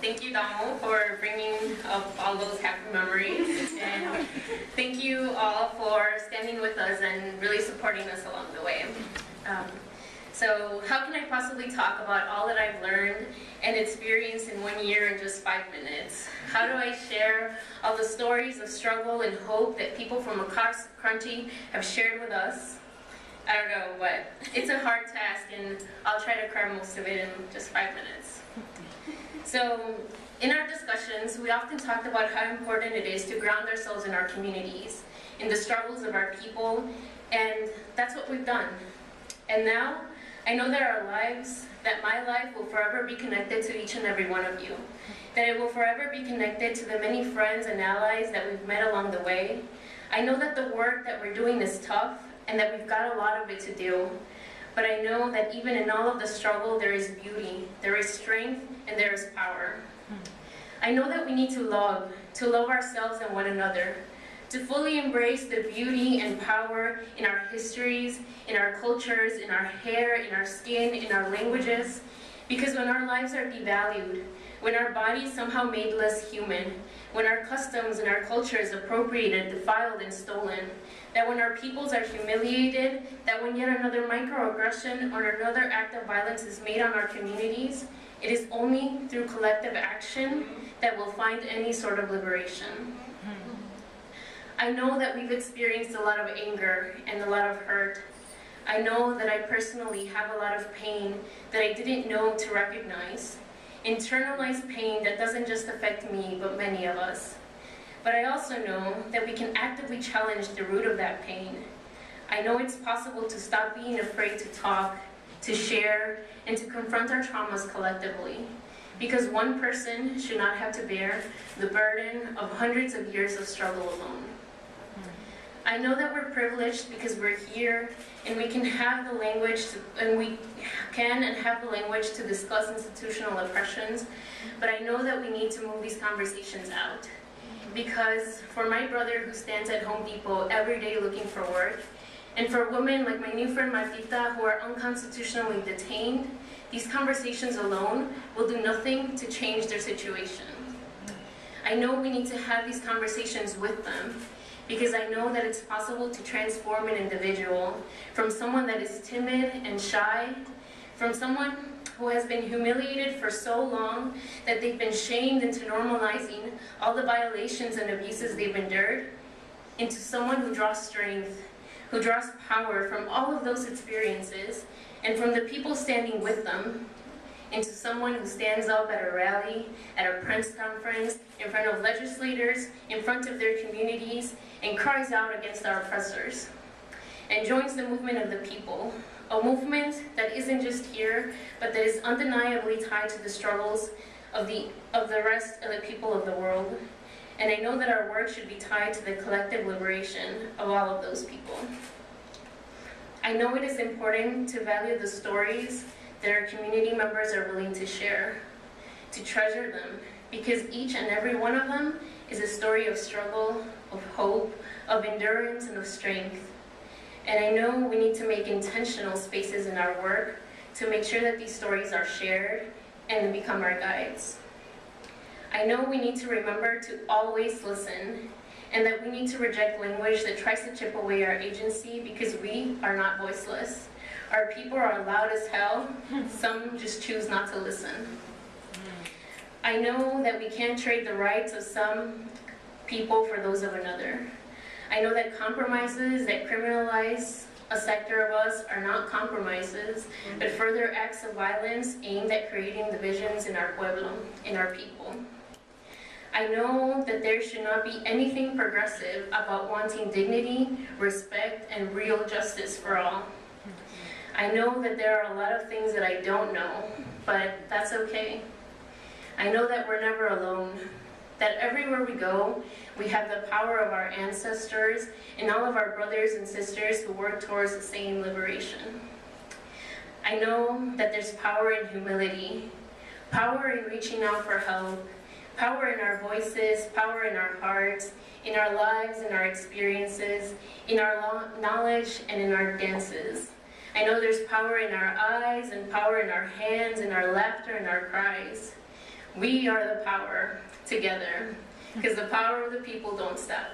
Thank you, Damo, for bringing up all those happy memories. And thank you all for standing with us and really supporting us along the way. So how can I possibly talk about all that I've learned and experienced in 1 year in just 5 minutes? How do I share all the stories of struggle and hope that people from across the country have shared with us? I don't know, but it's a hard task, and I'll try to cram most of it in just 5 minutes. So in our discussions, we often talked about how important it is to ground ourselves in our communities, in the struggles of our people, and that's what we've done. And now, I know that our lives, that my life will forever be connected to each and every one of you, that it will forever be connected to the many friends and allies that we've met along the way. I know that the work that we're doing is tough, and that we've got a lot of it to do, but I know that even in all of the struggle, there is beauty, there is strength, and there is power. I know that we need to love ourselves and one another, to fully embrace the beauty and power in our histories, in our cultures, in our hair, in our skin, in our languages, because when our lives are devalued, when our bodies somehow made less human, when our customs and our culture is appropriated, defiled, and stolen, that when our peoples are humiliated, that when yet another microaggression or another act of violence is made on our communities, it is only through collective action that we'll find any sort of liberation. I know that we've experienced a lot of anger and a lot of hurt. I know that I personally have a lot of pain that I didn't know to recognize. Internalized pain that doesn't just affect me, but many of us. But I also know that we can actively challenge the root of that pain. I know it's possible to stop being afraid to talk, to share, and to confront our traumas collectively. Because one person should not have to bear the burden of hundreds of years of struggle alone. I know that we're privileged because we're here and we can have the language to discuss institutional oppressions, but I know that we need to move these conversations out. Because for my brother who stands at Home Depot every day looking for work, and for women like my new friend Martita who are unconstitutionally detained, these conversations alone will do nothing to change their situation. I know we need to have these conversations with them, because I know that it's possible to transform an individual from someone that is timid and shy, from someone who has been humiliated for so long that they've been shamed into normalizing all the violations and abuses they've endured, into someone who draws strength, who draws power from all of those experiences and from the people standing with them, into someone who stands up at a rally, at a press conference, in front of legislators, in front of their communities, and cries out against our oppressors, and joins the movement of the people, a movement that isn't just here, but that is undeniably tied to the struggles of the rest of the people of the world. And I know that our work should be tied to the collective liberation of all of those people. I know it is important to value the stories that our community members are willing to share, to treasure them, because each and every one of them is a story of struggle, of hope, of endurance, and of strength. And I know we need to make intentional spaces in our work to make sure that these stories are shared and become our guides. I know we need to remember to always listen, and that we need to reject language that tries to chip away our agency, because we are not voiceless. Our people are loud as hell, some just choose not to listen. I know that we can't trade the rights of some people for those of another. I know that compromises that criminalize a sector of us are not compromises, but further acts of violence aimed at creating divisions in our pueblo, in our people. I know that there should not be anything progressive about wanting dignity, respect, and real justice for all. I know that there are a lot of things that I don't know, but that's okay. I know that we're never alone, that everywhere we go, we have the power of our ancestors and all of our brothers and sisters who work towards the same liberation. I know that there's power in humility, power in reaching out for help, power in our voices, power in our hearts, in our lives, in our experiences, in our knowledge, and in our dances. I know there's power in our eyes and power in our hands, in our laughter and our cries. We are the power together, because the power of the people don't stop.